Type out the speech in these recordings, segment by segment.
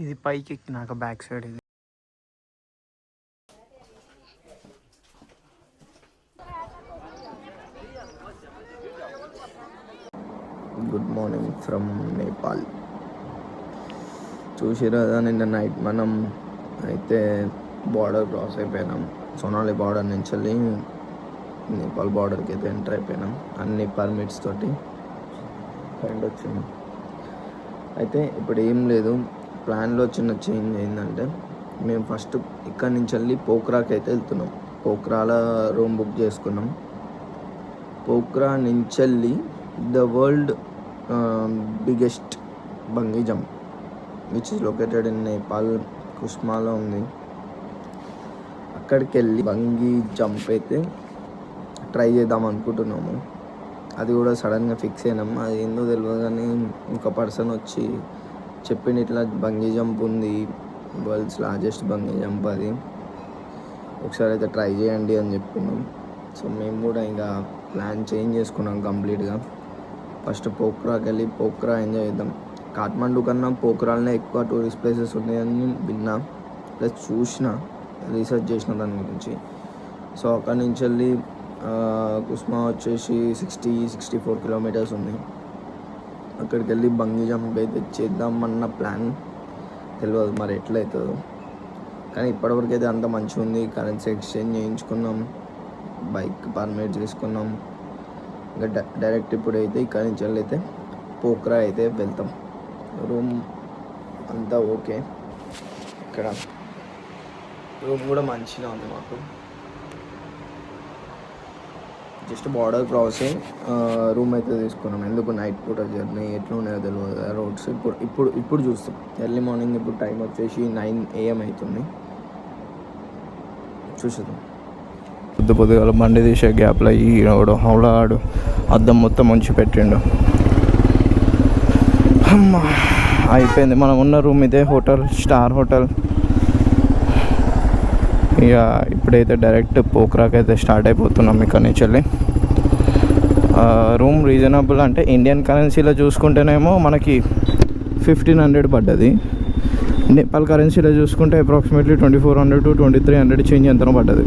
ఇది పైకి ఎక్కినాక back side ఇది. Good morning from Nepal. చూసిరా నిన్న నైట్ మనం అయితే బార్డర్ క్రాస్ అయిపోయినాం. సోనాలి బార్డర్ నుంచి వెళ్ళి నేపాల్ బార్డర్కి అయితే ఎంటర్ అయిపోయినాం. అన్ని పర్మిట్స్ తోటి ఫ్రెండ్ వచ్చింది. అయితే ఇప్పుడు ఏం లేదు, ప్లాన్లో చిన్న చేంజ్ ఏంటంటే మేము ఫస్ట్ ఇక్కడి నుంచి వెళ్ళి పోఖ్రాకి అయితే వెళ్తున్నాం. పోఖ్రాలో రూమ్ బుక్ చేసుకున్నాం. పోఖ్రా నుంచి వెళ్ళి the world biggest bungee jump which is located in Nepal, కుస్మాలో ఉంది. అక్కడికి వెళ్ళి బంగీ జంప్ అయితే ట్రై చేద్దాం అనుకుంటున్నాము. అది కూడా సడన్గా ఫిక్స్ అయినాము. అది ఏందో తెలియదు కానీ ఇంకో పర్సన్ వచ్చి చెప్పింది ఇట్లా బంగీ జంప్ ఉంది, వరల్డ్స్ లార్జెస్ట్ బంగీ జంప్, అది ఒకసారి అయితే ట్రై చేయండి అని చెప్పినాం. సో మేము కూడా ఇంకా ప్లాన్ చేంజ్ చేసుకున్నాం కంప్లీట్గా. ఫస్ట్ పోఖ్రాకి వెళ్ళి పోఖ్రా ఎంజాయ్ చేద్దాం. కాఠ్మండూ కన్నా పోఖ్రాలోనే ఎక్కువ టూరిస్ట్ ప్లేసెస్ ఉన్నాయని విన్నా, ప్లస్ చూసిన, రీసెర్చ్ చేసిన దాని గురించి. సో అక్కడి నుంచి వెళ్ళి కుస్మా వచ్చేసి 64 కిలోమీటర్స్ ఉంది. అక్కడికి వెళ్ళి బంగీ జంప్ అయితే చేద్దామన్న ప్లాన్, తెలియదు మరి ఎట్లయితుందో. కానీ ఇప్పటివరకు అయితే అంత మంచిగా ఉంది. కరెన్సీ ఎక్స్చేంజ్ చేయించుకున్నాం, బైక్ పర్మిట్ తీసుకున్నాం. ఇంకా డైరెక్ట్ ఇప్పుడైతే ఇక్కడి నుంచి అయితే పోఖ్రా అయితే వెళ్తాం. రూమ్ అంతా ఓకే, ఇక్కడ రూమ్ కూడా మంచిగా ఉంది మాకు. జస్ట్ బార్డర్ క్రాసింగ్ రూమ్ అయితే తీసుకున్నాం. ఎందుకు నైట్ పూట జర్నీ ఎట్లా ఉన్నాయో తెలియదు రోడ్స్. ఇప్పుడు చూస్తాం. ఎర్లీ మార్నింగ్ ఇప్పుడు టైం వచ్చేసి 9 AM అవుతుంది. చూసేద్దాం. పొద్దుగాల బండి తీసే గ్యాప్లో ఈడు హౌలాడు అద్దం మొత్తం ముంచి పెట్టిండు. అమ్మా అయిపోయింది. మనం ఉన్న రూమ్ ఇదే, హోటల్, స్టార్ హోటల్. ఇక ఇప్పుడైతే డైరెక్ట్ పోఖ్రాకి అయితే స్టార్ట్ అయిపోతున్నాం ఇక్కడ నుంచి వెళ్ళి. రూమ్ రీజనబుల్ అంటే ఇండియన్ కరెన్సీలో చూసుకుంటేనేమో మనకి 1500 పడ్డది. నేపాల్ కరెన్సీలో చూసుకుంటే అప్రాక్సిమేట్లీ 2400 to 2300 చేంజ్ ఎంతనో పడ్డది.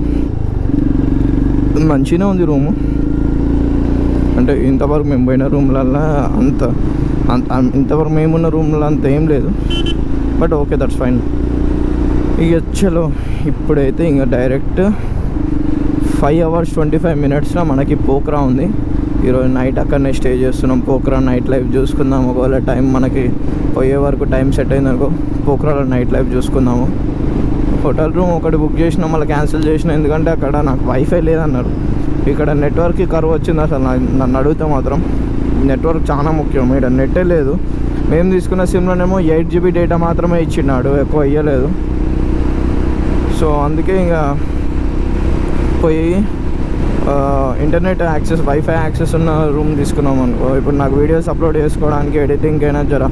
మంచిగానే ఉంది రూము. అంటే ఇంతవరకు మేము పోయిన రూమ్లల్లో ఇంతవరకు మేమున్న రూమ్లో అంత ఏం లేదు. But okay, that's fine. ఇక చలో ఇప్పుడైతే ఇంకా డైరెక్ట్ 5 hours 25 minutes మనకి పోఖ్రా ఉంది. ఈరోజు నైట్ అక్కడనే స్టే చేస్తున్నాం. పోఖ్రా నైట్ లైఫ్ చూసుకుందాం. ఒకవేళ టైం మనకి పోయే వరకు టైం సెట్ అయిందనుకో పోఖ్రాలో నైట్ లైఫ్ చూసుకుందాము. హోటల్ రూమ్ ఒకటి బుక్ చేసినా మళ్ళీ క్యాన్సిల్ చేసిన, ఎందుకంటే అక్కడ నాకు వైఫై లేదన్నారు. ఇక్కడ నెట్వర్క్కి కరువు వచ్చింది. అసలు నన్ను అడిగితే మాత్రం నెట్వర్క్ చాలా ముఖ్యం. ఇక్కడ నెట్టే లేదు. మేము తీసుకున్న సిమ్లోనేమో 8 GB డేటా మాత్రమే ఇచ్చినాడు, ఎక్కువ ఇవ్వలేదు. సో అందుకే ఇంకా పోయి ఇంటర్నెట్ యాక్సెస్, వైఫై యాక్సెస్ ఉన్న రూమ్ తీసుకున్నాం అనుకో. ఇప్పుడు నాకు వీడియోస్ అప్లోడ్ చేసుకోవడానికి, ఎడిటింగ్ అయినా జర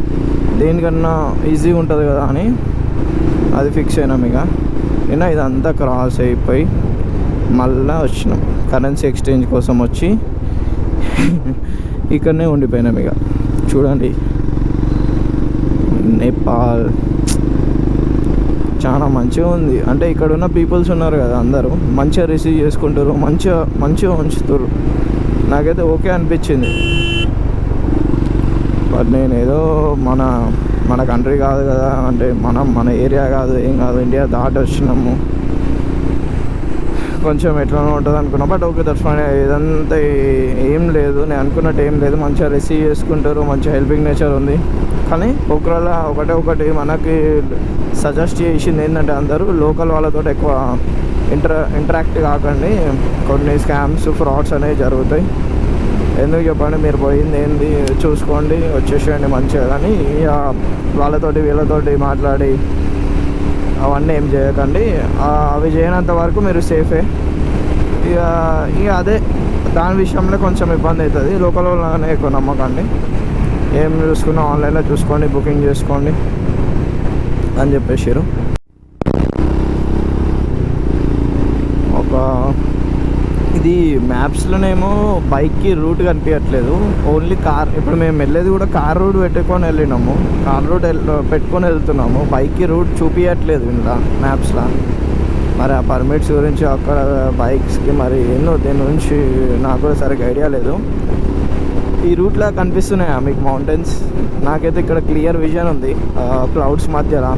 దేనికన్నా ఈజీగా ఉంటుంది కదా అని అది ఫిక్స్ అయినాం. ఇక నిన్న ఇదంతా క్రాస్ అయిపోయి మళ్ళీ వచ్చినాం. కరెన్సీ ఎక్స్చేంజ్ కోసం వచ్చి ఇక్కడనే ఉండిపోయినాం. ఇక చూడండి, నేపాల్ చాలా మంచిగా ఉంది. అంటే ఇక్కడ ఉన్న పీపుల్స్ ఉన్నారు కదా, అందరూ మంచిగా రిసీవ్ చేసుకుంటారు, మంచిగా ఉంచుతారు. నాకైతే ఓకే అనిపించింది. బట్ నేను ఏదో మన కంట్రీ కాదు కదా, అంటే మన ఏరియా కాదు, ఏం కాదు, ఇండియా దాటి వచ్చినాము, కొంచెం ఎట్లా ఉంటుంది అనుకున్నా. But okay, that's fine. ఇదంతా ఏం లేదు, నేను అనుకున్నట్టు ఏం లేదు. మంచిగా రిసీవ్ చేసుకుంటారు, మంచిగా హెల్పింగ్ నేచర్ ఉంది. కానీ ఒకవేళ ఒకటి మనకి సజెస్ట్ చేసింది ఏంటంటే అందరూ లోకల్ వాళ్ళతో ఎక్కువ ఇంటరాక్ట్ కాకండి. కొన్ని స్కామ్స్, ఫ్రాడ్స్ అనేవి జరుగుతాయి. ఎందుకు చెప్పండి, మీరు పోయింది ఏంది చూసుకోండి, వచ్చేసేయండి మంచిగా. కానీ ఇక వీళ్ళతోటి మాట్లాడి అవన్నీ ఏం చేయకండి. అవి చేయనంత వరకు మీరు సేఫే. ఇక అదే దాని విషయంలో కొంచెం ఇబ్బంది అవుతుంది. లోకల్ వాళ్ళనే ఎక్కువ నమ్మకండి. ఏం చూసుకున్నా ఆన్లైన్లో చూసుకోండి, బుకింగ్ చేసుకోండి అని చెప్పేసారు. ఇది మ్యాప్స్లోనేమో బైక్కి రూట్ కనిపించట్లేదు, ఓన్లీ కార్. ఇప్పుడు మేము వెళ్ళేది కూడా కార్ రూట్ పెట్టుకొని వెళ్ళినాము, కార్ రూట్ పెట్టుకొని వెళ్తున్నాము. బైక్కి రూట్ చూపించట్లేదు ఇంట్లో మ్యాప్స్లో. మరి ఆ పర్మిట్స్ గురించి అక్కడ బైక్స్కి మరి ఎన్నో దీని గురించి నాకు కూడా సరిగ్గా ఐడియా లేదు. ఈ రూట్లో కనిపిస్తున్నాయా మీకు మౌంటైన్స్? నాకైతే ఇక్కడ క్లియర్ విజన్ ఉంది క్లౌడ్స్ మధ్యలో.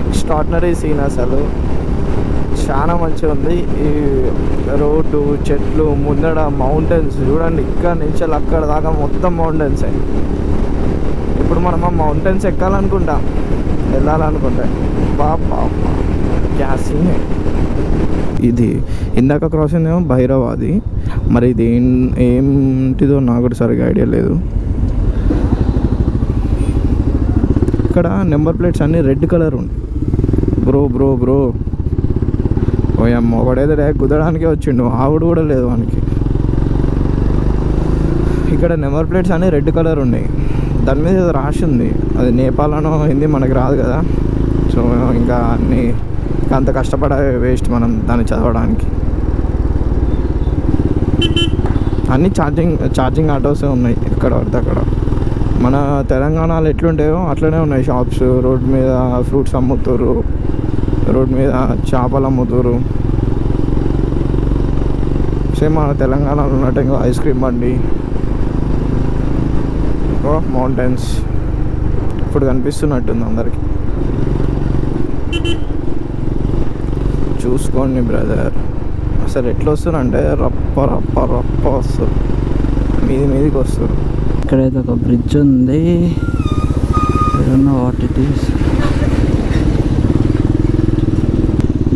ఎక్స్ట్రాడినరీ సీన్ అసలు, చాలా మంచిగా ఉంది. ఈ రోడ్డు, చెట్లు, ముందడ మౌంటైన్స్ చూడండి. ఇక్కడ నుంచి అక్కడ దాకా మొత్తం మౌంటైన్సే. ఇప్పుడు మనం ఆ మౌంటైన్స్ ఎక్కాలనుకుంటా, వెళ్ళాలనుకుంటే బాబా గ్యాసింగ్. ఇది ఇందాక క్రాసింగ్ ఏమో భైరవాది, మరి ఇది ఏంటిదో నాకు కూడా సరిగా ఐడియా లేదు. ఇక్కడ నెంబర్ ప్లేట్స్ అన్నీ రెడ్ కలర్ ఉంది. బ్రో బ్రో బ్రో ఓయమ్మ, ఒకడైతే కుదరడానికే వచ్చిండు, ఆవిడ కూడా లేదు వానికి. ఇక్కడ నెంబర్ ప్లేట్స్ అన్నీ రెడ్ కలర్ ఉన్నాయి, దాని మీద రాసి ఉంది. అది నేపాల్ అనో హిందీ మనకి రాదు కదా, సో ఇంకా అన్నీ అంత కష్టపడే వేస్ట్ మనం దాన్ని చదవడానికి. అన్నీ ఛార్జింగ్ ఆటోసే ఉన్నాయి ఎక్కడ పడితే అక్కడ. మన తెలంగాణలో ఎట్లుంటాయో అట్లనే ఉన్నాయి షాప్స్. రోడ్ మీద ఫ్రూట్స్ అమ్ముతారు, రోడ్ మీద చేపలు అమ్ముతారు. సేమ్ మన తెలంగాణలో ఉన్నట్టు ఇంకా ఐస్ క్రీమ్ బండి, మౌంటైన్స్ ఇప్పుడు కనిపిస్తున్నట్టుంది అందరికి. చూసుకోండి బ్రదర్, అసలు ఎట్లా వస్తుందంటే రప్ప రప్ప రప్ప వస్తుంది, మీదికి వస్తుంది. ఇక్కడైతే ఒక బ్రిడ్జ్ ఉంది, వాట్ ఇట్ ఈస్.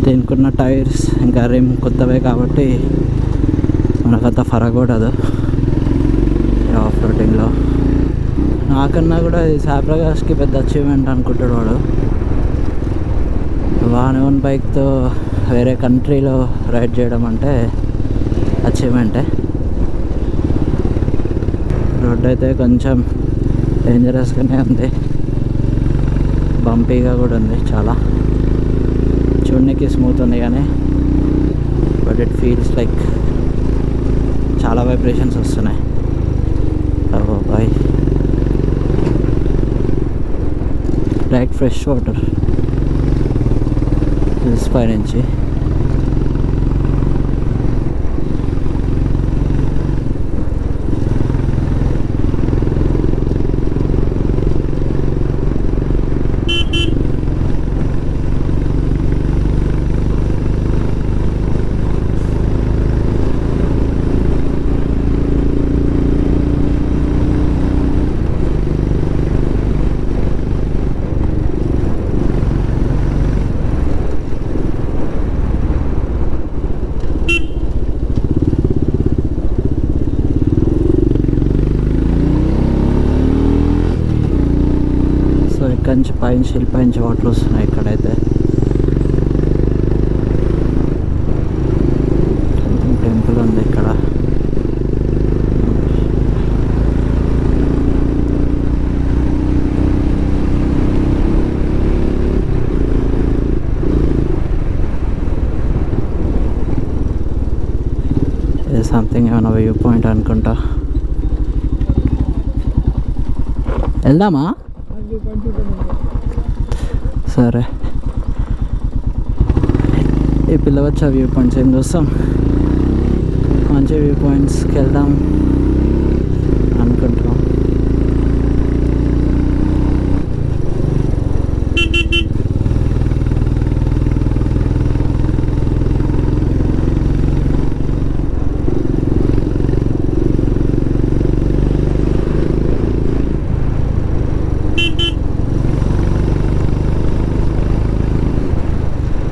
దీనికున్న టైర్స్ ఇంకా రిమ్ కొత్తవే కాబట్టి మనకంత ఫరక్ పడదు ఆఫ్ రోడింగ్లో. నాకన్నా కూడా ఇది సాయిప్రకాష్కి పెద్ద అచీవ్మెంట్ అనుకుంటాడు వాడు. వాన్ ఓన్ బైక్తో వేరే కంట్రీలో రైడ్ చేయడం అంటే అచీవ్మెంటే. రోడ్ అయితే కొంచెం డేంజరస్గానే ఉంది, బంపీగా కూడా ఉంది చాలా. చూడడానికి స్మూత్ ఉంది కానీ బట్ ఇట్ ఫీల్స్ లైక్ చాలా వైబ్రేషన్స్ వస్తున్నాయి. Oh boy, direct fresh water hills పై నుంచి. నుంచి పైనుంచి పైనుంచి వాటర్ వస్తున్నాయి. ఇక్కడైతే టెంపుల్ ఉంది ఇక్కడ. ఇది సంథింగ్ ఏమైనా వ్యూ పాయింట్ అనుకుంటా. వెళ్దామా? సరే, ఈ పిల్లవచ్చా వ్యూ పాయింట్స్ ఏం చూస్తాం, మంచి వ్యూ పాయింట్స్కి వెళ్దాం అనుకుంటున్నాం.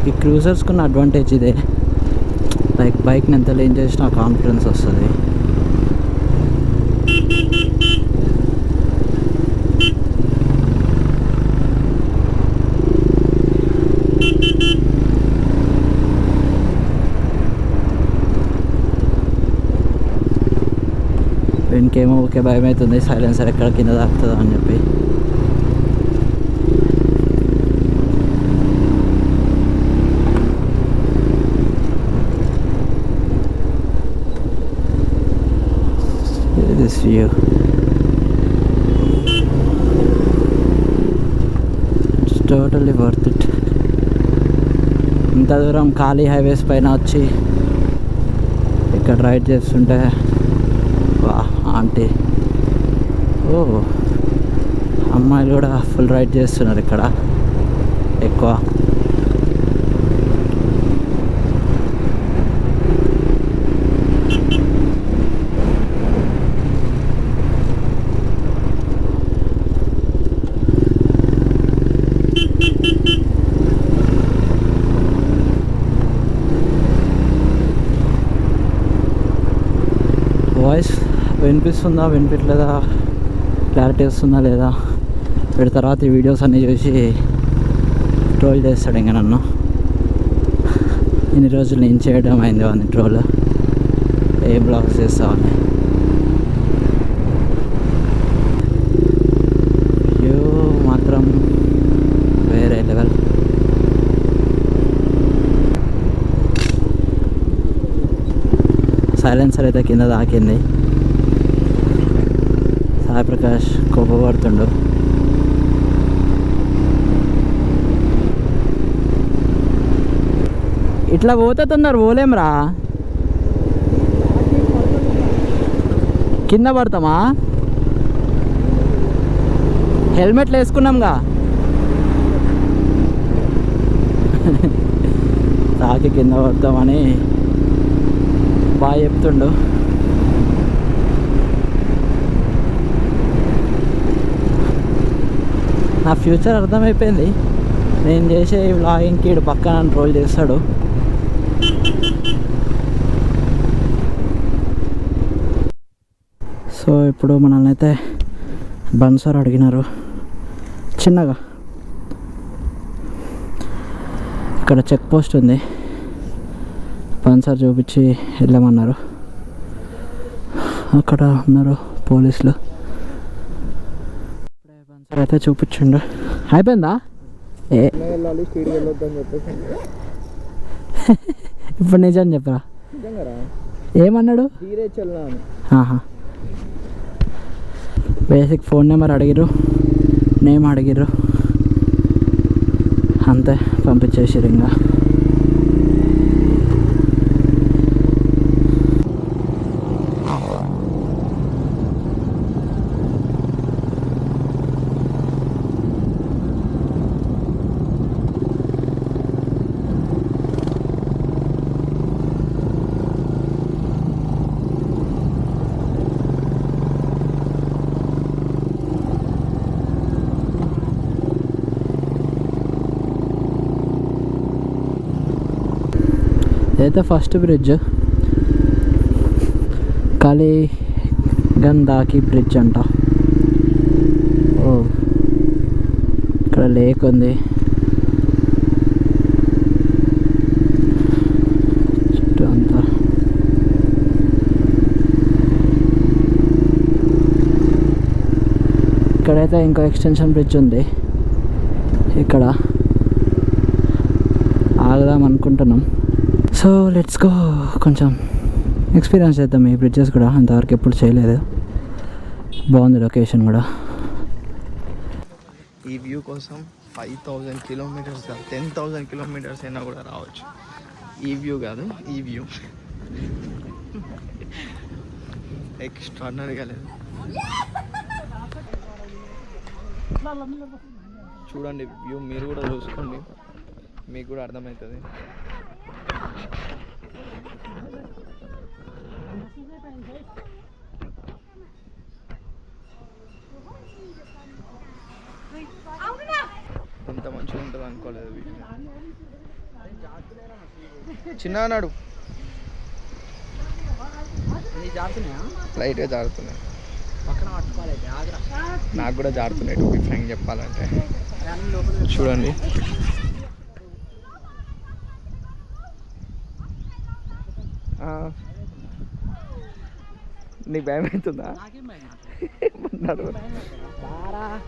ఈ క్రూజర్స్కున్న అడ్వాంటేజ్ ఇదే, లైక్ బైక్ని ఎంత లేన్ చేసినా కాన్ఫిడెన్స్ వస్తుంది. వీనికేమో ఓకే భయం అవుతుంది సైలెన్సర్ ఎక్కడ కింద తాకుతుందో అని చెప్పి. Totally worth it. ఇంత దూరం ఖాళీ హైవేస్ పైన వచ్చి ఇక్కడ రైడ్ చేస్తుంటే వా ఆంటీ, ఓ అమ్మాయిలు కూడా ఫుల్ రైడ్ చేస్తున్నారు ఇక్కడ ఎక్కువ. వాయిస్ వినిపిస్తుందా వినిపించలేదా, క్లారిటీ వస్తుందా లేదా, వీడి తర్వాత ఈ వీడియోస్ అన్నీ చూసి ట్రోల్ చేస్తాడు ఇంకా నన్ను. ఇన్ని రోజులు నేను చేయడం అయింది వాడిని ట్రోల్, ఏం బ్లాగ్స్ చేస్తామని. వ్యూ మాత్రం వేరే లెవెల్. సైలెన్సర్ అయితే కింద తాకింది. సాయి ప్రకాష్ కోపపడుతుండు. ఇట్లా పోతే తొందర పోలేంరా, కింద పడతామా? హెల్మెట్లు వేసుకున్నాంగా. తాకి కింద పడతామని బాగా చెప్తుండు. నా ఫ్యూచర్ అర్థమైపోయింది. నేను చేసే వ్లాగింగ్కి ఇటు పక్కన ట్రోల్ చేస్తాడు. సో ఇప్పుడు మనల్ని అయితే బన్సర్ అడిగినారు చిన్నగా. ఇక్కడ చెక్ పోస్ట్ ఉంది, బన్సర్ చూపించి వెళ్ళమన్నారు. అక్కడ ఉన్నారు పోలీసులు. బన్సర్ అయితే చూపించిండు. అయిపోయిందా? ఇప్పుడు నిజం చెప్పరా? ఏమన్నాడు? బేసిక్ ఫోన్ నెంబర్ అడిగిర్రు, నేమ్ అడిగిర్రు, అంతే పంపించేసారు. ఇంకా ఇదైతే ఫస్ట్ బ్రిడ్జ్, కలిగంధాకి బ్రిడ్జ్ అంట. ఓ ఇక్కడ లేక్ ఉంది, చుట్టూ అంతా. ఇక్కడైతే ఇంకో ఎక్స్టెన్షన్ బ్రిడ్జ్ ఉంది. ఇక్కడ ఆగదాం అనుకుంటున్నాం. సో లెట్స్ గో, కొంచెం ఎక్స్పీరియన్స్ చేద్దాం ఈ బ్రిడ్జెస్ కూడా. అంతవరకు ఎప్పుడు చేయలేదు. బాగుంది లొకేషన్ కూడా. ఈ వ్యూ కోసం 5000 కిలోమీటర్స్ కాదు 10,000 కిలోమీటర్స్ అయినా కూడా రావచ్చు. ఈ వ్యూ కాదు, ఈ వ్యూ ఎక్స్ట్రాడినరీగా లేదు. చూడండి వ్యూ, మీరు కూడా చూసుకోండి, మీకు కూడా అర్థమవుతుంది. ఇంత మంచిగా ఉంటుంది అనుకోలేదు. చిన్న నాడు లైట్గా జారుతున్నాయి, నాకు కూడా జారుతున్నాయి. టు బి ఫ్రాంక్ చెప్పాలంటే చూడండి. నీకు భయం అవుతుందా?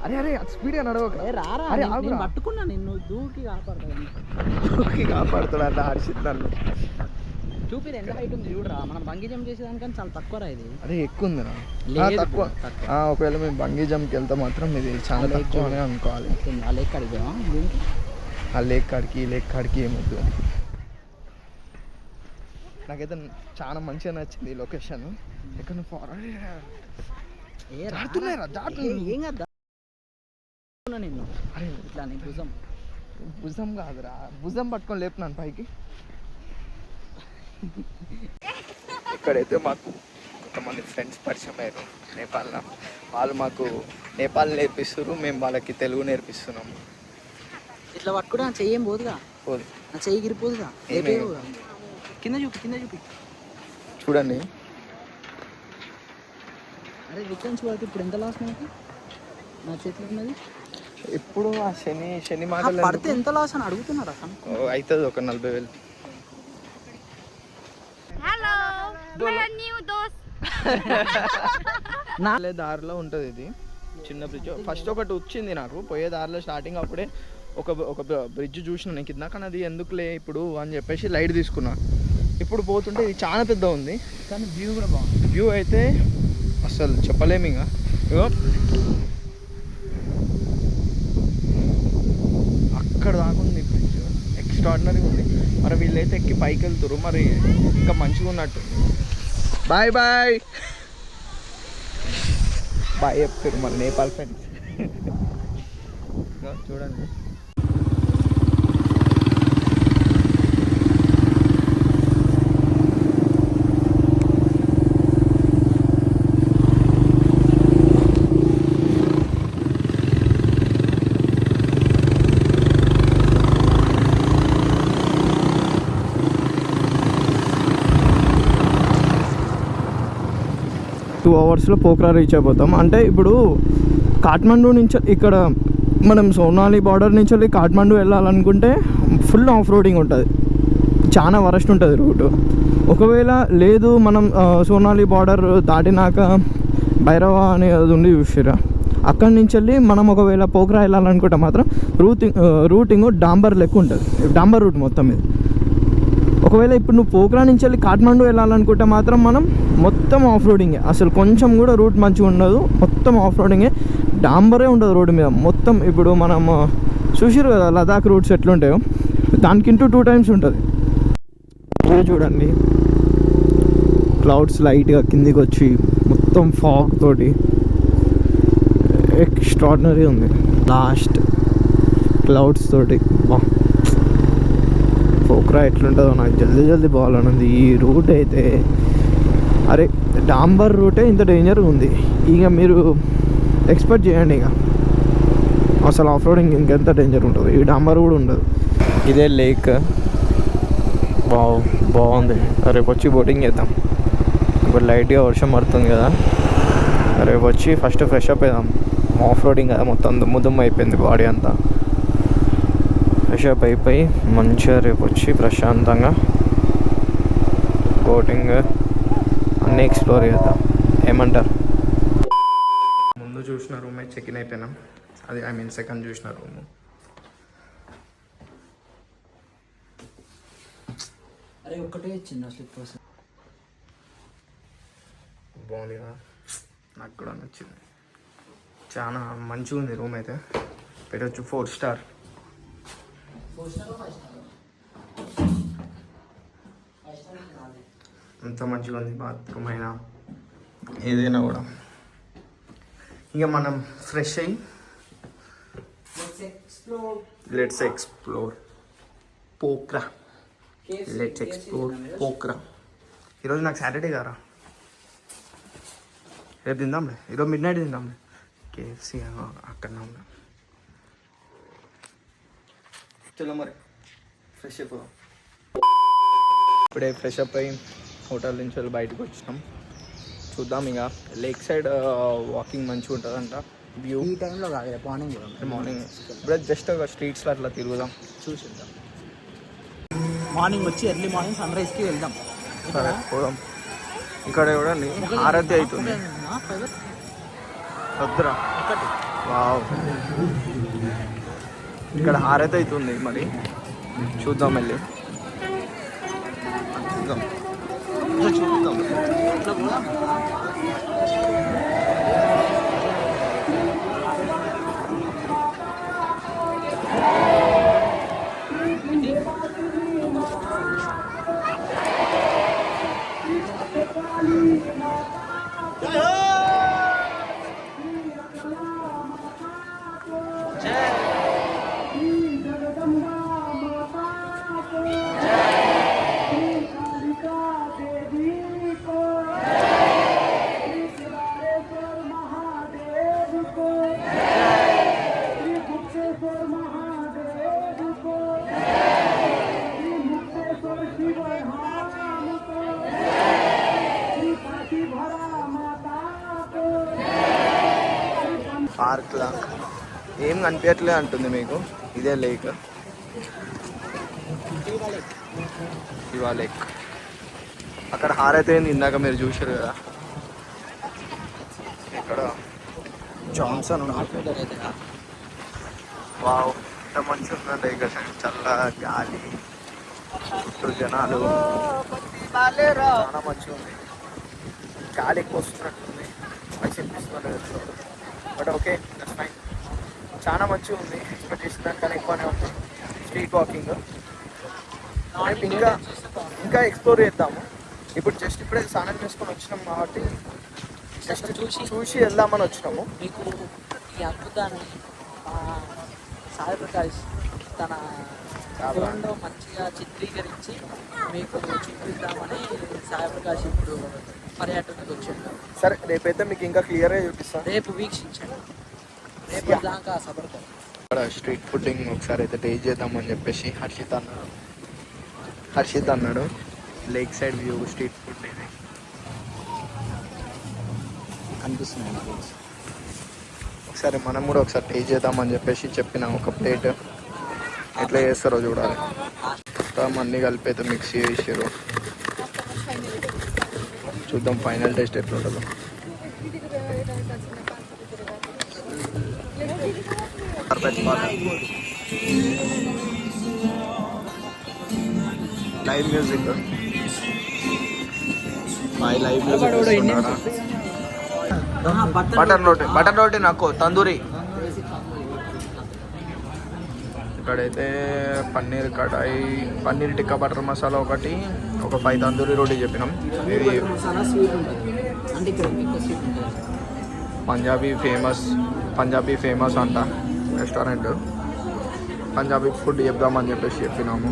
అరే అరే స్పీడ్గా నడవక. పట్టుకున్నా నిన్ను, దూకి కాపాడుతాడు. దూకి కాపాడుతాడు అట్లా హర్షిత్ నన్ను. చూపి ఎంత హైట్ ఉంది చూడరా, మనం బంగీ జంప్ చేసేదానికని చాలా తక్కువ రా ఇది. అదే ఎక్కువ ఉందిరా. లేదు తక్కువ. ఒకవేళ మేము బంగీ జంప్కి వెళ్తే మాత్రం ఇది చాలా తక్కువ అని అనుకోవాలి. ఆ లేక్ కాడికి పోయామా దీనికి? ఆ లేక్ కాడికి ఈ లేక్ కాడికి ఏమొద్దు. నాకైతే చాలా మంచిగా నచ్చింది ఈ లొకేషన్. ఎక్కడ ఏం కదా నేను అరే ఇట్లా నీ భుజం కాదురా, భుజం పట్టుకొని లేపున్నాను పైకి. ఇక్కడైతే మాకు కొంతమంది ఫ్రెండ్స్ పరిచయం అయ్యారు నేపాల్లో. వాళ్ళు మాకు నేపాల్ నేర్పిస్తారు, మేము వాళ్ళకి తెలుగు నేర్పిస్తున్నాము. ఇట్లా పట్టుకుంటే నా చెయ్యి ఏం పోదుగా, పోదు నా చెయ్యి గిరిపోదుగా. కింద చూపి చూడండి. అరే రిటర్న్స్ పడితే ఇప్పుడు ఎంత లాస్ మనకి? నా చేతిలో ఉన్నది ఇప్పుడు ఆ శని మాటలు పడితే ఎంత లాస్ అని అడుగుతున్నారా? అవుతుంది ఒక 40,000. నాలే దారిలో ఉంటుంది ఇది చిన్న బ్రిడ్జ్. ఫస్ట్ ఒకటి వచ్చింది నాకు పోయే దారిలో స్టార్టింగ్ అప్పుడే ఒక బ్రిడ్జ్ చూసిన నేను కింద, కానీ అది ఎందుకులే ఇప్పుడు అని చెప్పేసి లైట్ తీసుకున్నా. ఇప్పుడు పోతుంటే ఇది చాలా పెద్ద ఉంది, కానీ వ్యూ కూడా బాగుంది. వ్యూ అయితే అసలు చెప్పలేము. ఇంకా ఇగో అక్కడ దాకా ఉంది బ్రిడ్జ్, ఎక్స్ట్రాడినరీగా ఉంది. మరి వీళ్ళైతే ఎక్కి పైకి వెళ్తారు, మరి ఇంకా మంచిగా ఉన్నట్టు. బాయ్ బాయ్ బాయ్ చెప్తారు మన నేపాల్ ఫ్రెండ్స్. చూడండి 2 అవర్స్లో పోఖ్రా రీచ్ అయిపోతాం. అంటే ఇప్పుడు కాఠ్మండూ నుంచి ఇక్కడ మనం సోనాలి బార్డర్ నుంచి వెళ్ళి కాఠ్మండూ వెళ్ళాలనుకుంటే ఫుల్ ఆఫ్ రోడింగ్ ఉంటుంది, చాలా వరస్ట్ ఉంటుంది రూటు. ఒకవేళ లేదు మనం సోనాలి బార్డర్ దాటినాక భైరవ అనేది ఉండి చూసిరా, అక్కడి నుంచి వెళ్ళి మనం ఒకవేళ పోఖ్రా వెళ్ళాలనుకుంటే మాత్రం రూటింగ్ డాంబర్ లెక్క ఉంటుంది, డాంబర్ రూట్ మొత్తం ఇది. ఒకవేళ ఇప్పుడు నువ్వు పోఖ్రా నుంచి వెళ్ళి కాఠ్మండూ వెళ్ళాలనుకుంటే మాత్రం మనం మొత్తం ఆఫ్ రోడింగే, అసలు కొంచెం కూడా రూట్ మంచిగా ఉండదు, మొత్తం ఆఫ్ రోడింగే, డాంబరే ఉండదు రోడ్డు మీద మొత్తం. ఇప్పుడు మనం చూసిరు కదా లదాఖ్ రూట్స్ ఎట్లుంటాయో దానికింటూ 2 times ఉంటుంది. చూడండి క్లౌడ్స్ లైట్గా కిందికి వచ్చి మొత్తం ఫాగ్ తోటి ఎక్స్ట్రాడినరీ ఉంది. లాస్ట్ క్లౌడ్స్ తోటి పోఖ్రా ఎట్లుంటుందో నాకు జల్దీ పోవాలని ఉంది. ఈ రూట్ అయితే అరే డాంబర్ రూటే ఇంత డేంజర్గా ఉంది, ఇక మీరు ఎక్స్పెక్ట్ చేయండి ఇక అసలు ఆఫ్ రోడింగ్ ఇంకెంత డేంజర్ ఉంటుంది. ఈ డాంబర్ కూడా ఉండదు. ఇదే లేక్ బాగుంది. రేపు వచ్చి బోటింగ్ చేద్దాం. ఇప్పుడు లైట్గా వర్షం పడుతుంది కదా, రేపు వచ్చి ఫస్ట్ ఫ్రెష్ అప్ అవుదాం. ఆఫ్ రోడింగ్ కదా మొత్తం ముదుమ్మ అయిపోయింది బాడీ అంతా. ఫ్రెష్ అప్ అయిపోయి మంచిగా రేపు వచ్చి ప్రశాంతంగా బోటింగ్ అన్నీ ఎక్స్ప్లోర్ చేద్దాం. ఏమంటారు? ముందు చూసిన రూమే చెక్ ఇన్ అయిపోయినాం, అది ఐ మీన్ సెకండ్ చూసిన రూము. అరే ఒక్కటే చిన్న స్లిప్పర్స్ బాగుంది కదా, నాకు కూడా నచ్చింది. చాలా మంచిగా ఉంది రూమ్ అయితే. పెట్టచ్చు 4 star. అంత మంచిగా ఉంది బాత్రూమ్ అయినా ఏదైనా కూడా. ఇక మనం ఫ్రెష్ అయ్యి let's explore Pokhara. Let's explore Pokhara. ఈరోజు నాకు సాటర్డే కదా, రేపు తిందాంలే, ఈరోజు మిడ్-నైట్ తిందాంలే KFC అక్కడ ఉందా. చలో మరి ఫ్రెష్ అయిపోదాం. ఇప్పుడే ఫ్రెష్ అప్ అయ్యి హోటల్ నుంచి వెళ్ళి బయటకు వచ్చినాం. చూద్దాం ఇక లేక్ సైడ్ వాకింగ్ మంచిగా ఉంటుందంట. వ్యూ ఈ టైంలో కాదు, మార్నింగ్ ఇప్పుడే జస్ట్ ఒక స్ట్రీట్స్లో అట్లా తిరుగుదాం, చూసిద్దాం. మార్నింగ్ వచ్చి ఎర్లీ మార్నింగ్ సన్రైజ్కి వెళ్దాం. సరే పోదాం. ఇక్కడ చూడండి హారతి అవుతుంది. వద్దురా, వావ్ ఇక్కడ హారతి అవుతుంది, మరి చూద్దాం వెళ్ళి. చూపిద్దాం చూపిద్దాం. పార్క్లా ఏం కనిపించట్లేదు అంటుంది మీకు. ఇదే లేక్, శివా లేక్. అక్కడ హారైతే ఇందాక మీరు చూసారు కదా, ఇక్కడ జాన్సన్ వావ్ ఎంత మంచిగా ఉందండి. ఇక్కడ చల్ల గాలి, చుట్టూ జనాలు, చాలా మంచిగా ఉంది. గాలి ఎక్కువ వస్తున్నట్టుంది, మంచి అనిపిస్తుంది. But okay that's fine. చాలా మంచిగా ఉంది, ఎక్స్పెక్ట్ చేసిన దానికన్నా ఎక్కువనే ఉంది. స్ట్రీట్ వాకింగ్ ఇంకా ఇంకా ఎక్స్ప్లోర్ చేద్దాము. ఇప్పుడు జస్ట్ ఇప్పుడే స్నానం చేసుకొని వచ్చినాం కాబట్టి జస్ట్ చూసి వెళ్దామని వచ్చినాము. మీకు ఈ అద్భుతాన్ని సాయి ప్రకాష్ తన ఫోన్లో మంచిగా చిత్రీకరించి మీకు చూపిద్దామని సాయి ప్రకాష్ ఇప్పుడు పర్యటనకు వచ్చాడు. సరే రేపైతే మీకు ఇంకా క్లియర్గా చూపిస్తాను. రేపు వీక్షించాడు, రేపు దాకా సబర్తాం. ఇక్కడ స్ట్రీట్ ఫుడ్డింగ్ ఒకసారి అయితే టేస్ట్ చేద్దామని చెప్పేసి హర్షిత్ అన్నాడు. Lake side view street food ఇది అనిపిస్తుంది. ఒకసారి మనం కూడా ఒకసారి టేస్ట్ చేద్దామని చెప్పేసి చెప్పినాం. ఒక ప్లేట్ ఎట్లా చేస్తారో చూడాలి. మొత్తం అన్నీ కలిపి అయితే మిక్స్ చేసారు. చూద్దాం ఫైనల్ టేస్ట్ ఎట్లా ఉంటుందో. Live music, live music butter roti నాకు తందూరి. ఇక్కడైతే పన్నీర్ కడాయి, పన్నీర్ టిక్కా బటర్ మసాలా ఒకటి, ఒక 5 తందూరి రోటీ చెప్పినాం. ఇది పంజాబీ ఫేమస్ అంట రెస్టారెంట్. పంజాబీ ఫుడ్ చెప్దామని చెప్పేసి చెప్పినాము.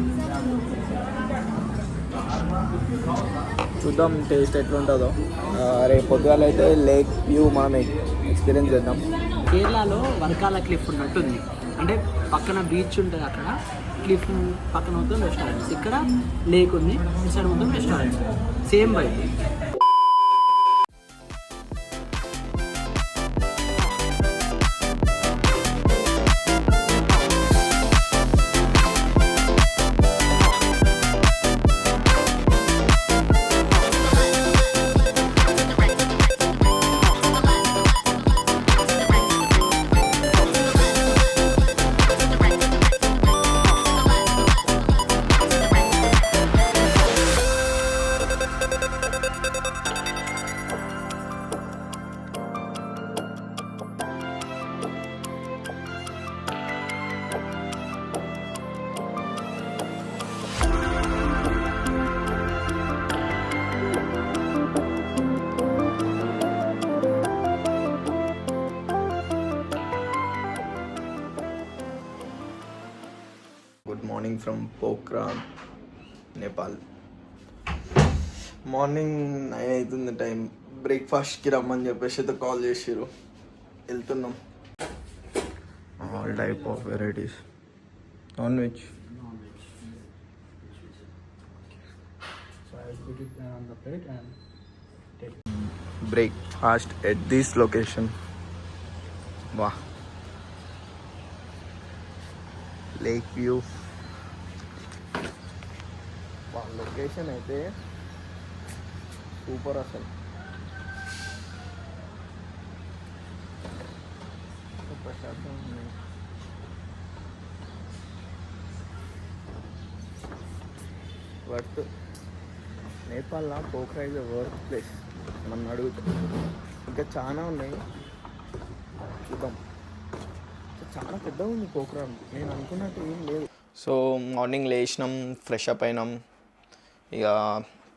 చూద్దాం టేస్ట్ ఎట్లుంటుందో. రేపు పొద్దుగాల అయితే లేక్ వ్యూ మనం ఎక్స్పీరియన్స్ చేద్దాం. కేరళలో వర్కాల క్లిఫ్ ఉన్నట్టుంది, అంటే పక్కన బీచ్ ఉంటుంది, అక్కడ క్లిఫ్ పక్కన మొత్తం రెస్టారెంట్స్, ఇక్కడ లేక్ ఉంది, ఈ సైడ్ మొత్తం రెస్టారెంట్స్, సేమ్ వైపు. Good morning from Pokhara, Nepal. Morning 9 అవుతుంది టైం. బ్రేక్ఫాస్ట్కి రమ్మని చెప్పేసి అయితే కాల్ చేసారు, వెళ్తున్నాం. All type of varieties, non veg. Breakfast at this location. వా, లేక్ వ్యూ. లొకేషన్ అయితే సూపర్ అసలు. ప్రశాంతం ఉంది. వర్త్ నేపాల్లో పోఖ్రా ఇస్ వర్క్ ప్లేస్ మనం అడుగుతాం. ఇంకా చాలా ఉన్నాయి, చూద్దాం. చాలా పెద్దగా ఉంది పోఖ్రా, నేను అనుకున్నట్టు ఏం లేదు. సో మార్నింగ్ లేచినాం, ఫ్రెష్ అప్ అయినాం, ఇక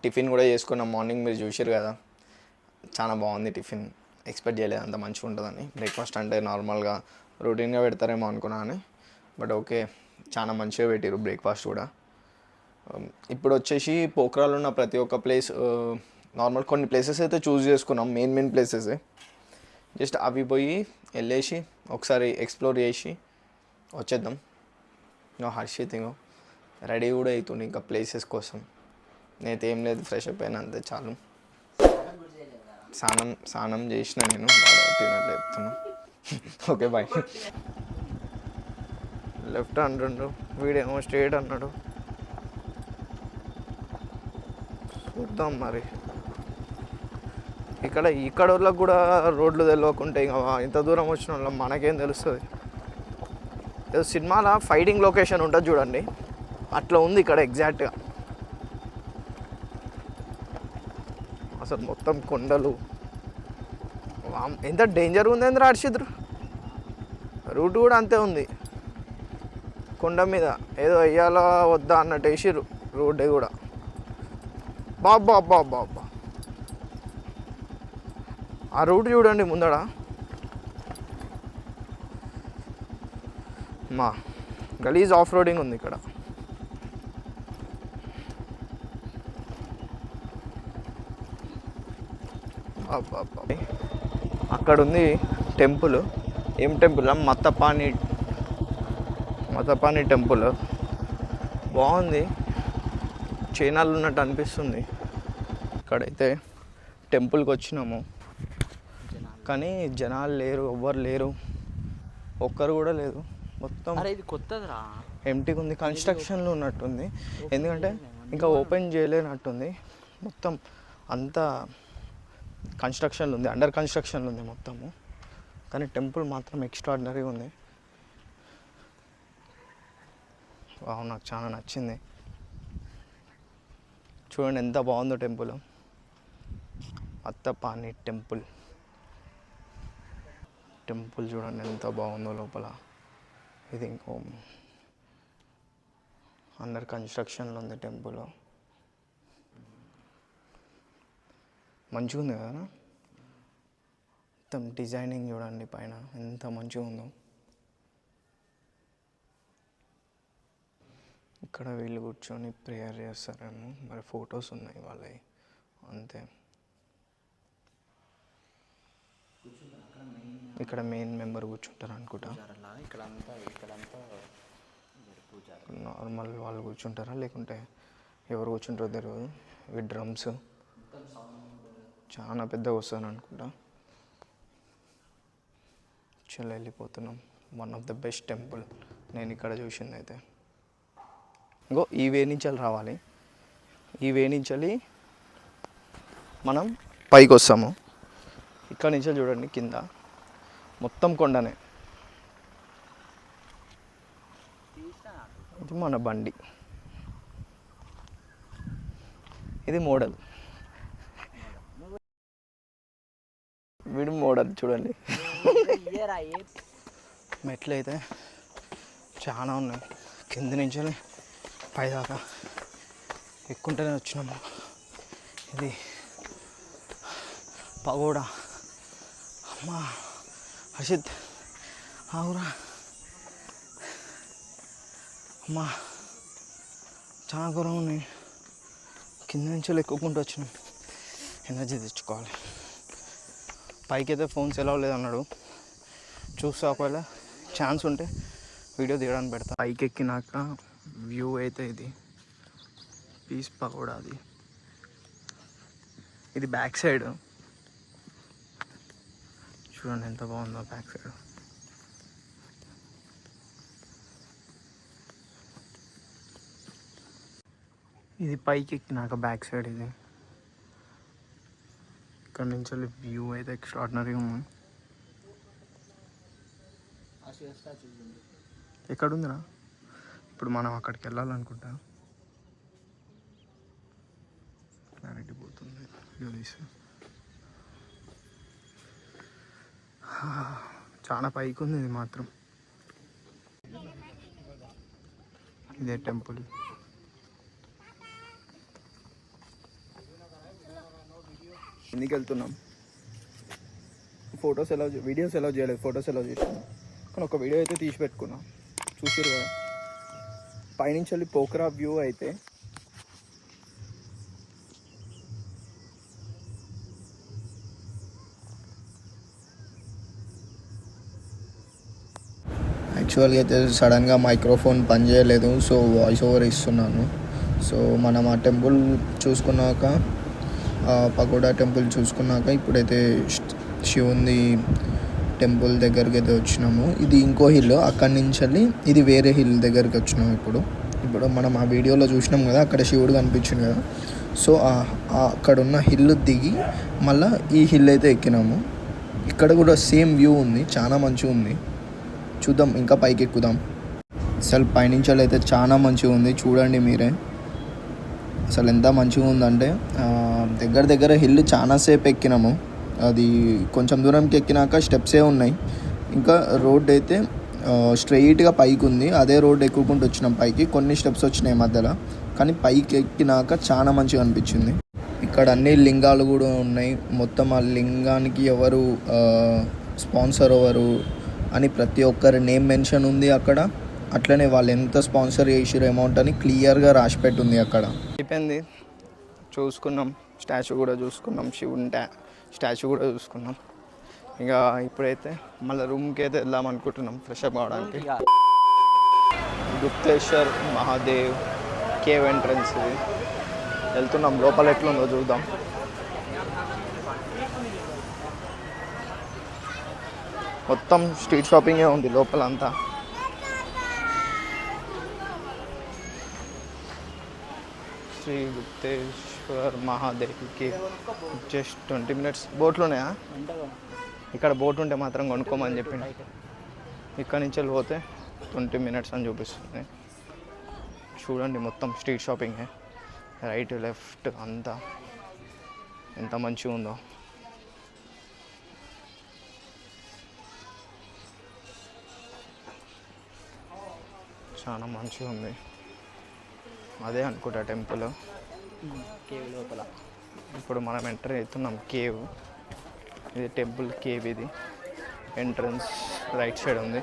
టిఫిన్ కూడా చేసుకున్నాం. మార్నింగ్ మీరు చూసారు కదా, చాలా బాగుంది టిఫిన్. ఎక్స్పెక్ట్ చేయలేదు అంత మంచిగా ఉంటుందని. బ్రేక్ఫాస్ట్ అంటే నార్మల్గా రొటీన్గా పెడతారేమో అనుకున్నాను, బట్ ఓకే, చాలా మంచిగా పెట్టారు బ్రేక్ఫాస్ట్ కూడా. ఇప్పుడు వచ్చేసి పోఖ్రాలో ఉన్న ప్రతి ఒక్క ప్లేస్ నార్మల్ కొన్ని ప్లేసెస్ అయితే చూస్ చేసుకున్నాం, మెయిన్ ప్లేసెస్. జస్ట్ అవి పోయి వెళ్ళేసి ఒకసారి ఎక్స్ప్లోర్ చేసి వచ్చేద్దాం. ఇంకా హర్షిత్ ఇంకో రెడీ కూడా అవుతుంది ఇంకా ప్లేసెస్ కోసం. నేనైతే ఏం లేదు, ఫ్రెష్ అప్ అయినా అంతే చాలు. స్నానం చేసిన నేను, తినట్టు చెప్తున్నా. Okay bye. లెఫ్ట్ అంటుండ్రు, వీడేమో స్ట్రేట్ అన్నాడు. చూద్దాం మరి. ఇక్కడ వాళ్ళకి కూడా రోడ్లు తెలియకుంటే ఇంకా ఇంత దూరం వచ్చిన వాళ్ళం మనకేం తెలుస్తుంది. ఏదో సినిమాలో ఫైటింగ్ లొకేషన్ ఉంటుంది చూడండి, అట్లా ఉంది ఇక్కడ ఎగ్జాక్ట్గా. అసలు మొత్తం కొండలు, ఎంత డేంజర్ ఉంది ఏంద్ర హర్షిద్రు. రూట్ కూడా అంతే ఉంది, కొండ మీద ఏదో వెయ్యాలా వద్దా అన్నట్టు వేసిర్రు రోడ్డే కూడా. బాబా బాబా బాబా, ఆ రూట్ చూడండి ముందడ. మా గలీజ్ ఆఫ్ రోడింగ్ ఉంది ఇక్కడ. అక్కడ ఉంది టెంపుల్. ఏం టెంపుల్? మతపాని టెంపుల్. బాగుంది, చైనాలో ఉన్నట్టు అనిపిస్తుంది. ఇక్కడైతే టెంపుల్కి వచ్చినాము, కానీ జనాలు లేరు, ఎవ్వరు లేరు, ఒక్కరు కూడా లేదు. మొత్తం ఇది కొత్తదిరా, ఎంటీగా ఉంది, కన్స్ట్రక్షన్లో ఉన్నట్టుంది. ఎందుకంటే ఇంకా ఓపెన్ చేయలేనట్టుంది. మొత్తం అంతా కన్స్ట్రక్షన్లో ఉంది, అండర్ కన్స్ట్రక్షన్లో ఉంది మొత్తము. కానీ టెంపుల్ మాత్రం ఎక్స్ట్రాడినరీగా ఉంది. వావ్, నాకు చాలా నచ్చింది. చూడండి ఎంత బాగుందో టెంపుల్. మతపాని టెంపుల్ చూడండి ఎంత బాగుందో లోపల. ఇది ఇంకో అండర్ కన్స్ట్రక్షన్లో ఉంది టెంపుల్. మంచిగా ఉంది కదా, మొత్తం డిజైనింగ్ చూడండి పైన ఎంత మంచిగా ఉందో. ఇక్కడ వీళ్ళు కూర్చొని ప్రేయర్ చేస్తారేమో, మరి ఫొటోస్ ఉన్నాయి వాళ్ళవి అంతే. ఇక్కడ మెయిన్ మెంబర్ కూర్చుంటారు అనుకుంటా. నార్మల్ వాళ్ళు కూర్చుంటారా లేకుంటే ఎవరు కూర్చుంటారో తెలియదు. ఇవి డ్రమ్స్ చాలా పెద్దగా వస్తాను అనుకుంటా. చలో వెళ్ళిపోతున్నాం. One of the best temple నేను ఇక్కడ చూసింది అయితే. ఇంకో ఈ వే నుంచి రావాలి, ఈ వే నుంచి మనం పైకి వస్తాము. ఇక్కడ నుంచి చూడండి కింద మొత్తం కొండనే. ఇది మన బండి, ఇది మోడల్, వీడు మోడల్ చూడండి. మెట్లు అయితే చాలా ఉన్నాయి, కింద నుంచి పైదాకా ఎక్కుంటూనే వచ్చినాము. ఇది పగోడా. అమ్మా హర్షిత్ ఆవురా, అమ్మా చాలా ఘోరంగా ఉన్నాయి. కింద నుంచి ఎక్కుకుంటూ వచ్చినాం, ఎనర్జీ తెచ్చుకోవాలి. పైకి అయితే ఫోన్స్ ఎలా లేదన్నాడు, చూస్తా ఒకవేళ ఛాన్స్ ఉంటే వీడియో తీయడానికి పెడతా. పైకి ఎక్కినాక వ్యూ అయితే ఇది పీస్ పగోడా. ఇది బ్యాక్ సైడ్ చూడండి ఎంత బాగుందో బ్యాక్ సైడ్. ఇది పైకి ఎక్కినాక బ్యాక్ సైడ్. ఇది ఇక్కడ నుంచి వ్యూ అయితే ఎక్స్ట్రాడినరీగా ఉంది. ఎక్కడుందిరా? ఇప్పుడు మనం అక్కడికి వెళ్ళాలనుకుంటా. చాలా పైకి ఉంది ఇది మాత్రం. ఇదే టెంపుల్. ఎందుకు వెళ్తున్నాం? వీడియోస్ ఎలా చేయలేదు, ఫొటోస్ ఎలా చేసాను, కానీ ఒక వీడియో అయితే తీసి పెట్టుకున్నా. చూసారు కదా పైనుంచి వెళ్ళి పోఖరా వ్యూ అయితే యాక్చువల్గా అయితే సడన్గా మైక్రోఫోన్ పనిచేయలేదు, సో వాయిస్ ఓవర్ ఇస్తున్నాను. సో మనం ఆ టెంపుల్ చూసుకున్నాక, పగోడా టెంపుల్ చూసుకున్నాక ఇప్పుడైతే శివుంది టెంపుల్ దగ్గరికి అయితే వచ్చినాము. ఇది ఇంకో హిల్, అక్కడి నుంచి వెళ్ళి ఇది వేరే హిల్ దగ్గరికి వచ్చినాము. ఇప్పుడు మనం ఆ వీడియోలో చూసినాం కదా, అక్కడ శివుడు కనిపించింది కదా. సో అక్కడ ఉన్న హిల్ దిగి మళ్ళీ ఈ హిల్ అయితే ఎక్కినాము. ఇక్కడ కూడా సేమ్ వ్యూ ఉంది, చాలా మంచిగా ఉంది. చూద్దాం, ఇంకా పైకి ఎక్కుదాం. అసలు పైనుంచి అయితే చాలా మంచిగా ఉంది, చూడండి మీరే. అసలు ఎంత మంచిగా ఉందంటే దగ్గర హిల్ చాలాసేపు ఎక్కినాము. అది కొంచెం దూరంకి ఎక్కినాక స్టెప్సే ఉన్నాయి. ఇంకా రోడ్ అయితే స్ట్రెయిట్గా పైకి ఉంది. అదే రోడ్ ఎక్కుకుంటూ వచ్చినాం పైకి. కొన్ని స్టెప్స్ వచ్చినాయి మధ్యలో, కానీ పైకి ఎక్కినాక చాలా మంచిగా అనిపించింది. ఇక్కడ అన్ని లింగాలు కూడా ఉన్నాయి. మొత్తం ఆ లింగానికి ఎవరు స్పాన్సర్ ఎవరు అని ప్రతి ఒక్కరి నేమ్ మెన్షన్ ఉంది అక్కడ. అట్లనే వాళ్ళు ఎంత స్పాన్సర్ చేసారు అమౌంట్ అని క్లియర్గా రాసిపెట్టి ఉంది అక్కడ. అయిపోయింది, చూసుకున్నాం. స్టాచ్యూ కూడా చూసుకున్నాం, శివుని స్టాచ్యూ కూడా చూసుకున్నాం. ఇక ఇప్పుడైతే మళ్ళీ రూమ్కి అయితే వెళ్దాం అనుకుంటున్నాం, ఫ్రెష్ అప్ అవడానికి. గుప్తేశ్వర్ మహాదేవ్ కేవ్ ఎంట్రన్స్ ఇది. వెళ్తున్నాం, లోపల ఎట్లుందో చూద్దాం. మొత్తం స్ట్రీట్ షాపింగే ఉంది లోపల అంతా. శ్రీ గుప్తేశ్వర్ మహాదేవ్కి జస్ట్ 20 minutes. బోట్లు ఉన్నాయా? ఇక్కడ బోట్ ఉంటే మాత్రం కొనుక్కోమని చెప్పింది. ఇక్కడ నుంచి వెళ్ళిపోతే 20 minutes అని చూపిస్తుంది. చూడండి, మొత్తం స్ట్రీట్ షాపింగే, రైట్ లెఫ్ట్ అంతా ఎంత మంచిగా ఉందో. చాలా మంచిగా ఉంది. అదే అనుకుంటా టెంపుల్, కేవ్ లోపల. ఇప్పుడు మనం ఎంటర్ అవుతున్నాం కేవ్. ఇది టెంపుల్ కేవ్. ఇది ఎంట్రన్స్ రైట్ సైడ్ ఉంది.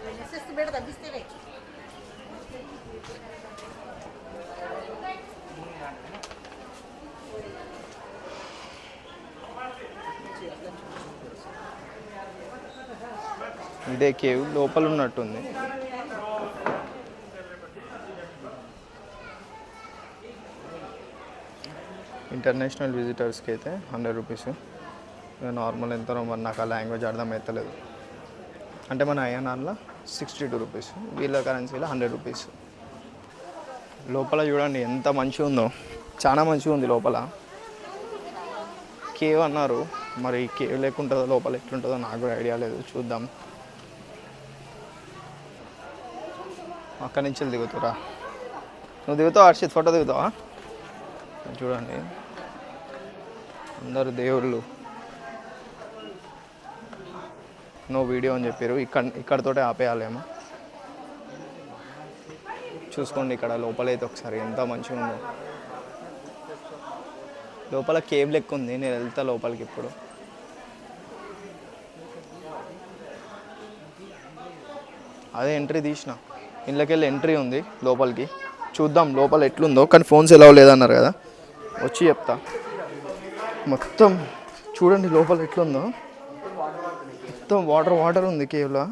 ఇదే కేవ్, లోపల ఉన్నట్టుంది. ఇంటర్నేషనల్ విజిటర్స్కి అయితే 100 rupees. నార్మల్ ఎంతనో మరి నాకు ఆ లాంగ్వేజ్ అర్థం అవుతలేదు. అంటే మన ఐఎన్ఆర్లో 62 rupees, వీళ్ళ కరెన్సీలో 100 rupees. లోపల చూడండి ఎంత మంచిగా ఉందో, చాలా మంచిగా ఉంది లోపల. కేవ్ అన్నారు, మరి కేవ్ లేకుంటుందో లోపల ఎట్లుంటుందో నాకు కూడా ఐడియా లేదు, చూద్దాం. అక్కడి నుంచి దిగుతురా. నువ్వు దిగుతావా హర్షిత్? ఫోటో దిగుతావా? చూడండి, అందరు దేవుళ్ళు నో వీడియో అని చెప్పారు. ఇక్కడతోటే ఆపేయాలేమో. చూసుకోండి ఇక్కడ లోపలైతే ఒకసారి ఎంత మంచిగా ఉందో. లోపల కేవ్ లెక్క ఉంది. నేను వెళ్తా లోపలికి ఇప్పుడు. అదే ఎంట్రీ తీసిన, ఇళ్ళకి వెళ్ళి ఎంట్రీ ఉంది లోపలికి. చూద్దాం లోపల ఎట్లుందో, కానీ ఫోన్స్ ఎలా లేదన్నారు కదా, వచ్చి చెప్తా. మొత్తం చూడండి లోపల ఎట్లుందో. మొత్తం వాటర్ ఉంది కేవ్లో.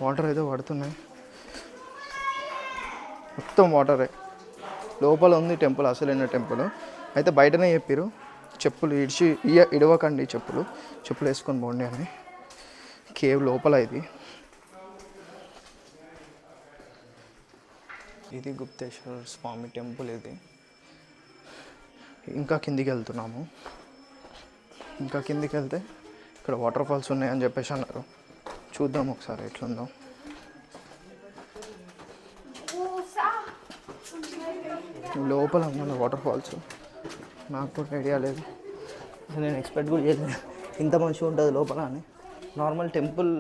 వాటర్ అయితే పడుతున్నాయి, మొత్తం వాటరే. లోపల ఉంది టెంపుల్, అసలైన టెంపుల్. అయితే బయటనే చెప్పారు చెప్పులు ఇడవకండి, చెప్పులు వేసుకొని పోండి అని. కేవ్ లోపల ఇది గుప్తేశ్వర స్వామి టెంపుల్. ఇది ఇంకా కిందికి వెళ్తున్నాము. ఇంకా కిందికి వెళ్తే ఇక్కడ వాటర్ ఫాల్స్ ఉన్నాయని చెప్పేసి అన్నారు. చూద్దాం ఒకసారి ఎట్లుందో. లోపల ఉన్న వాటర్ ఫాల్స్ నాకు కూడా ఐడియా లేదు, నేను ఎక్స్పెక్ట్ కూడా చేయలేదు ఇంత మంచిగా ఉంటుంది లోపల అని. నార్మల్ టెంపుల్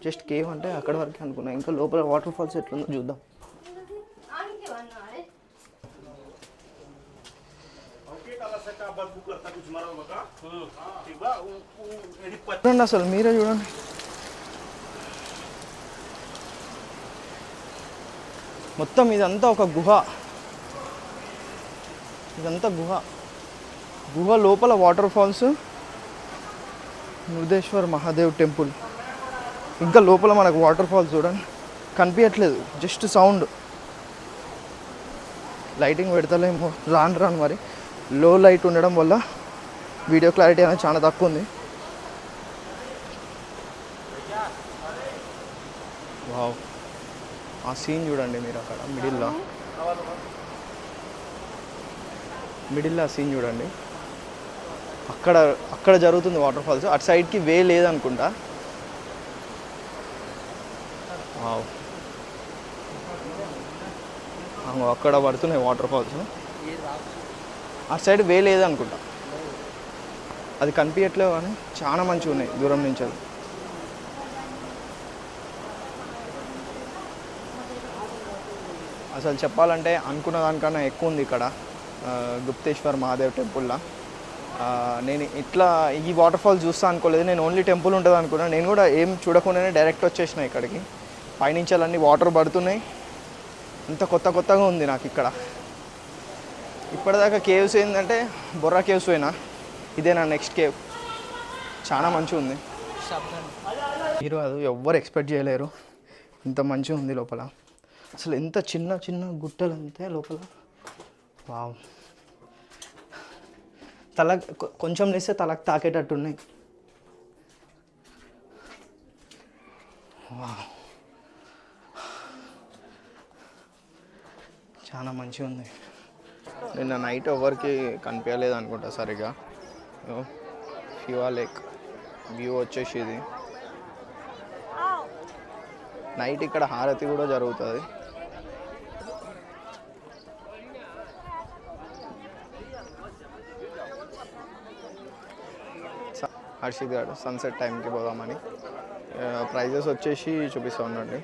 జస్ట్ కేవ్ అంటే అక్కడ వరకు అనుకున్నా, ఇంకా లోపల వాటర్ ఫాల్స్ ఎట్లుందో చూద్దాం. చూడండి అసలు మీరే చూడండి, మొత్తం ఇదంతా ఒక గుహ, ఇదంతా గుహ, గుహ లోపల water falls, Mrudeshwar Mahadev temple, ఇంకా లోపల మనకు వాటర్ ఫాల్స్ చూడండి కనిపించట్లేదు, జస్ట్ సౌండ్. లైటింగ్ పెడతలేమో రాను మరి, లో లైట్ ఉండడం వల్ల వీడియో క్లారిటీ అనేది చాలా తక్కువ ఉంది. వావ్, ఆ సీన్ చూడండి మీరు అక్కడ మిడిల్లో ఆ సీన్ చూడండి, అక్కడ జరుగుతుంది వాటర్ ఫాల్స్. అటు సైడ్కి వే లేదనుకుంటా. వావ్, అక్కడ పడుతున్నాయి వాటర్ ఫాల్స్, అటు సైడ్ వే లేదనుకుంటా, అది కనిపించట్లేవు కానీ చాలా మంచిగా ఉన్నాయి దూరం నుంచి. అది అసలు చెప్పాలంటే అనుకున్న దానికన్నా ఎక్కువ ఉంది ఇక్కడ గుప్తేశ్వర్ మహాదేవ్ టెంపుల్లో. నేను ఇట్లా ఈ వాటర్ ఫాల్స్ చూస్తా అనుకోలేదు, నేను ఓన్లీ టెంపుల్ ఉంటుంది అనుకున్నాను. నేను కూడా ఏం చూడకుండానే డైరెక్ట్ వచ్చేసిన ఇక్కడికి. పైనుంచి అన్నీ వాటర్ పడుతున్నాయి, అంత కొత్తగా ఉంది నాకు ఇక్కడ. ఇప్పటిదాకా కేవ్స్ ఏంటంటే బొర్రా కేవ్స్ పోయినా, ఇదే నా నెక్స్ట్ కేవ్, చాలా మంచిగా ఉంది. మీరు అది ఎవ్వరు ఎక్స్పెక్ట్ చేయలేరు, ఇంత మంచిగా ఉంది లోపల. అసలు ఎంత చిన్న గుట్టలు అంతే లోపల. వావ్, కొంచెం లేస్తే తలకు తాకేటట్టు ఉన్నాయి. వావ్, చాలా మంచిగా ఉంది. నిన్న నైట్ ఎవరికి కనిపించలేదు అనుకుంటా సరిగా. ఫివా లేక్ వ్యూ వచ్చేసి ఇది. నైట్ ఇక్కడ హారతి కూడా జరుగుతుంది. హర్షిత్ గారు సన్సెట్ టైంకి పోదామని. ప్రైజెస్ వచ్చేసి చూపిస్తూ ఉండండి,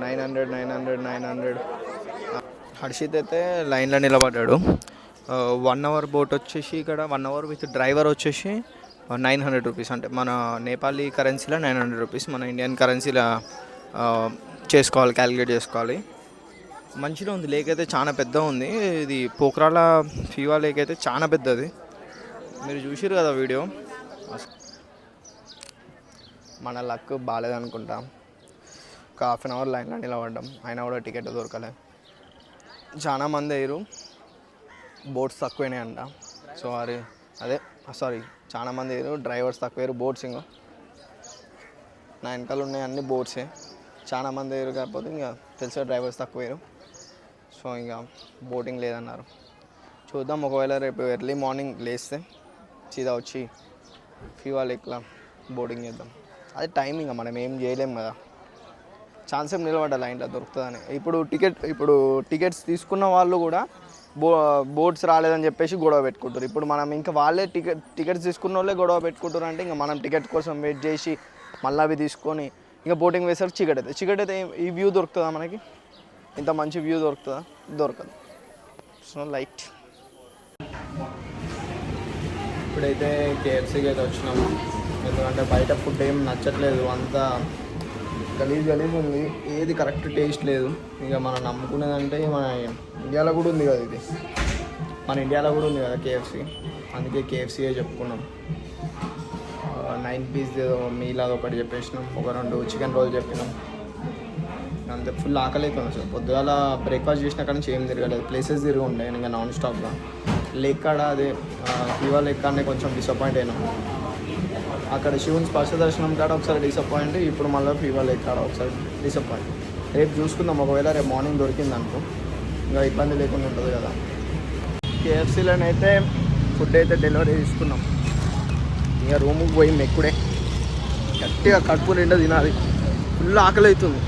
900. హర్షిత్ అయితే లైన్లో నిలబడ్డాడు. 1 అవర్ బోట్ వచ్చేసి ఇక్కడ 1 అవర్ విత్ డ్రైవర్ వచ్చేసి 900 రూపీస్, అంటే మన నేపాలీ కరెన్సీలో 900 రూపీస్, మన ఇండియన్ కరెన్సీలో చేసుకోవాలి, క్యాలిక్యులేట్ చేసుకోవాలి. మంచిగా ఉంది. లేక్ అయితే చాలా పెద్దగా ఉంది. ఇది పోఖ్రాల ఫివా లేక్ అయితే చాలా పెద్దది, మీరు చూసారు కదా వీడియో. మన లక్ బాగాలేదనుకుంటా, ఒక 1/2 అవర్ లైన్లో నిలబడ్డాం, అయినా కూడా టికెట్ దొరకలే. చాలా మంది అయ్యారు, బోట్స్ తక్కువైనాయి అంట. చాలా మంది అయ్యారు, డ్రైవర్స్ తక్కువయ్యారు, బోట్స్ ఇంకా నా వెనకాల ఉన్నాయి అన్ని బోట్సే. చాలా మంది అయ్యారు, కాకపోతే ఇంకా తెలిసే డ్రైవర్స్ తక్కువయ్యారు. సో ఇంకా బోటింగ్ లేదన్నారు. చూద్దాం, ఒకవేళ రేపు ఎర్లీ మార్నింగ్ లేస్తే సీదా వచ్చి ఫివా లేక్లో బోటింగ్ చేద్దాం. అది టైమింగ్, మనం ఏం చేయలేం కదా, ఛాన్స్ ఏం నిలబడ్డా లైన్లో దొరుకుతుందని. ఇప్పుడు టికెట్స్ తీసుకున్న వాళ్ళు కూడా బోట్స్ రాలేదని చెప్పేసి గొడవ పెట్టుకుంటారు. ఇప్పుడు మనం ఇంకా వాళ్ళే టికెట్స్ తీసుకున్న వాళ్ళే గొడవ పెట్టుకుంటారు అంటే ఇంకా మనం టికెట్ కోసం వెయిట్ చేసి మళ్ళీ అవి తీసుకొని ఇంకా బోటింగ్ వేసరికి చీకటి అయితే ఈ వ్యూ దొరుకుతుందా మనకి? ఇంత మంచి వ్యూ దొరుకుతుందా? దొరకదు. So light. ఇప్పుడైతే కేఎఫ్సీకి అయితే వచ్చినాము, ఎందుకంటే బయట ఫుడ్ ఏం నచ్చట్లేదు, అంతా గలీజ్ ఉంది, ఏది కరెక్ట్ టేస్ట్ లేదు. ఇక మనం నమ్ముకునేదంటే మన ఇండియాలో కూడా ఉంది కదా, ఇది మన ఇండియాలో కూడా ఉంది కదా కేఎఫ్సీ, అందుకే కేఎఫ్సీయే చెప్పుకున్నాం. 9 పీస్ మీల్ అది ఒకటి చెప్పేసినాం, ఒక 2 చికెన్ రోల్ చెప్పినాం. అంతే, ఫుల్ ఆకలి అవుతుంది అసలు. పొద్దుగాల బ్రేక్ఫాస్ట్ చేసిన కానీ ఏం తిరగలేదు, ప్లేసెస్ తిరిగి ఉండే ఇంకా నాన్ స్టాప్గా. లేక్ కాడ అదే ఫీవా లేక్ కాడనే కొంచెం డిసప్పాయింట్ అయినాం. అక్కడ శివుని స్పర్శ దర్శనం కాడ ఒకసారి డిసప్పాయింట్, ఇప్పుడు మళ్ళీ ఫీవా లేక్ కాడ ఒకసారి డిసప్పాయింట్. రేపు చూసుకుందాం, ఒకవేళ రేపు మార్నింగ్ దొరికింది అనుకో ఇంకా ఇబ్బంది లేకుండా ఉంటుంది కదా. కేఎఫ్సీలోనైతే ఫుడ్ అయితే డెలివరీ తీసుకున్నాం. ఇక రూముకి పోయి మెక్కుడే గట్టిగా కడుపు నిండా తినాలి, ఫుల్ ఆకలి అవుతుంది.